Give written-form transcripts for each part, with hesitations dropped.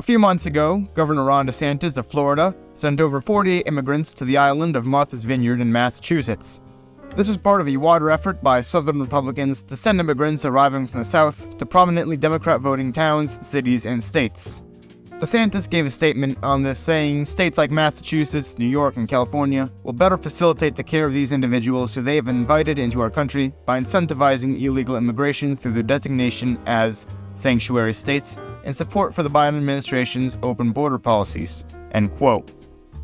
A few months ago, Governor Ron DeSantis of Florida sent over 48 immigrants to the island of Martha's Vineyard in Massachusetts. This was part of a wider effort by Southern Republicans to send immigrants arriving from the South to prominently Democrat-voting towns, cities, and states. DeSantis gave a statement on this, saying states like Massachusetts, New York, and California will better facilitate the care of these individuals who they have invited into our country by incentivizing illegal immigration through their designation as sanctuary states and support for the Biden administration's open border policies. End quote.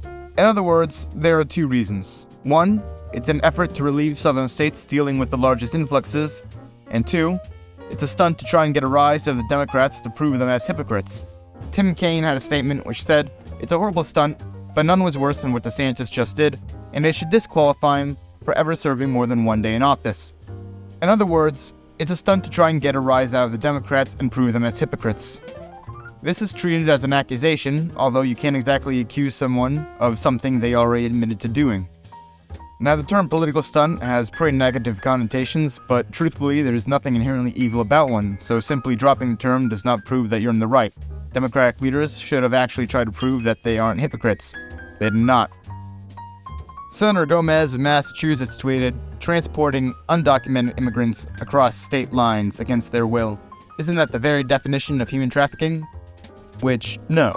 In other words, there are two reasons. One, it's an effort to relieve southern states dealing with the largest influxes. And two, it's a stunt to try and get a rise of the Democrats to prove them as hypocrites. Tim Kaine had a statement which said, "It's a horrible stunt, but none was worse than what DeSantis just did, and it should disqualify him for ever serving more than one day in office." In other words, it's a stunt to try and get a rise out of the Democrats and prove them as hypocrites. This is treated as an accusation, although you can't exactly accuse someone of something they already admitted to doing. Now, the term political stunt has pretty negative connotations, but truthfully, there is nothing inherently evil about one, so simply dropping the term does not prove that you're in the right. Democratic leaders should have actually tried to prove that they aren't hypocrites. They did not. Senator Gomez of Massachusetts tweeted, "Transporting undocumented immigrants across state lines against their will. Isn't that the very definition of human trafficking?" Which, no,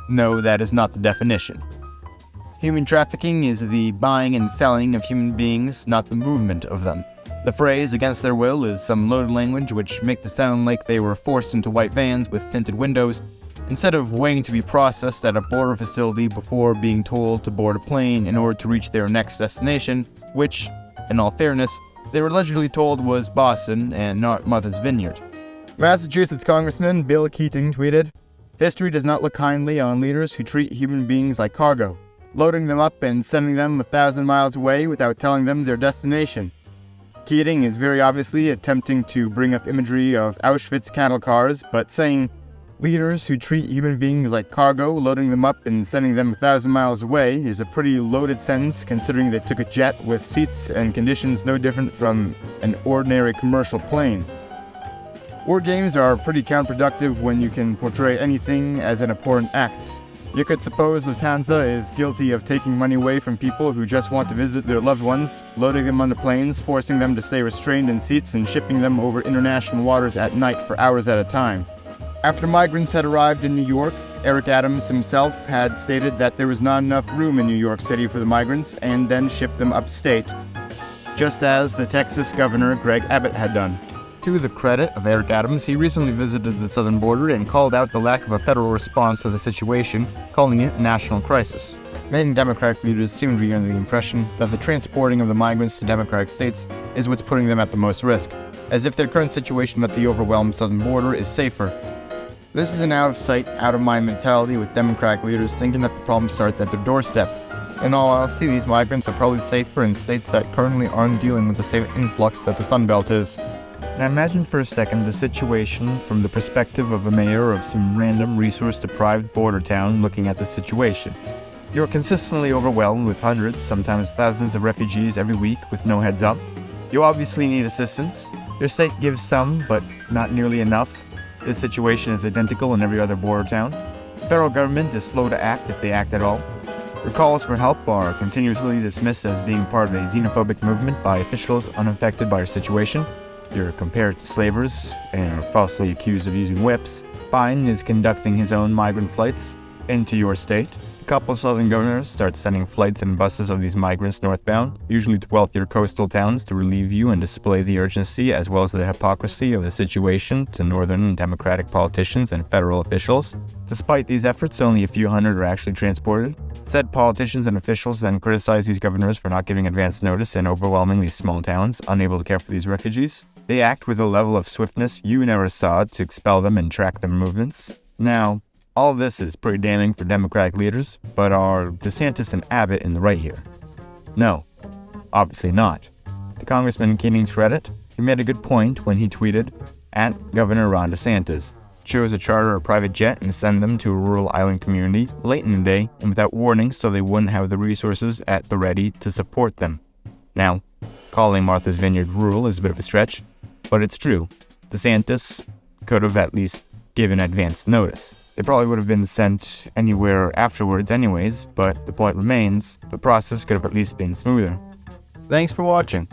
that is not the definition. Human trafficking is the buying and selling of human beings, not the movement of them. The phrase "against their will" is some loaded language which makes it sound like they were forced into white vans with tinted windows, instead of waiting to be processed at a border facility before being told to board a plane in order to reach their next destination, which, in all fairness, they were allegedly told was Boston and not Martha's Vineyard. Massachusetts Congressman Bill Keating tweeted, "History does not look kindly on leaders who treat human beings like cargo, loading them up and sending them 1,000 miles away without telling them their destination." Keating is very obviously attempting to bring up imagery of Auschwitz cattle cars, but saying leaders who treat human beings like cargo, loading them up and sending them 1,000 miles away is a pretty loaded sentence considering they took a jet with seats and conditions no different from an ordinary commercial plane. War games are pretty counterproductive when you can portray anything as an abhorrent act. You could suppose Lufthansa is guilty of taking money away from people who just want to visit their loved ones, loading them onto planes, forcing them to stay restrained in seats, and shipping them over international waters at night for hours at a time. After migrants had arrived in New York, Eric Adams himself had stated that there was not enough room in New York City for the migrants and then shipped them upstate, just as the Texas governor Greg Abbott had done. To the credit of Eric Adams, he recently visited the southern border and called out the lack of a federal response to the situation, calling it a national crisis. Many Democratic leaders seem to be under the impression that the transporting of the migrants to Democratic states is what's putting them at the most risk, as if their current situation at the overwhelmed southern border is safer. This is an out-of-sight, out-of-mind mentality with Democratic leaders thinking that the problem starts at their doorstep. In all honesty, these migrants are probably safer in states that currently aren't dealing with the same influx that the Sun Belt is. Now imagine for a second the situation from the perspective of a mayor of some random resource-deprived border town looking at the situation. You're consistently overwhelmed with hundreds, sometimes thousands of refugees every week with no heads up. You obviously need assistance. Your state gives some, but not nearly enough. This situation is identical in every other border town. The federal government is slow to act if they act at all. Your calls for help are continuously dismissed as being part of a xenophobic movement by officials unaffected by your situation. You're compared to slavers and are falsely accused of using whips. Biden is conducting his own migrant flights into your state. A couple southern governors start sending flights and buses of these migrants northbound, usually to wealthier coastal towns, to relieve you and display the urgency as well as the hypocrisy of the situation to northern Democratic politicians and federal officials. Despite these efforts, only a few hundred are actually transported. Said politicians and officials then criticize these governors for not giving advance notice and overwhelming these small towns, unable to care for these refugees. They act with a level of swiftness you never saw to expel them and track their movements. Now, all this is pretty damning for Democratic leaders, but are DeSantis and Abbott in the right here? No, obviously not. To Congressman Keating's credit, he made a good point when he tweeted, "Governor Ron DeSantis chose to charter a private jet and send them to a rural island community late in the day and without warning so they wouldn't have the resources at the ready to support them." Now, calling Martha's Vineyard rural is a bit of a stretch, but it's true. DeSantis could have at least given advance notice. They probably would have been sent anywhere afterwards anyways, but the point remains, the process could have at least been smoother. Thanks for watching.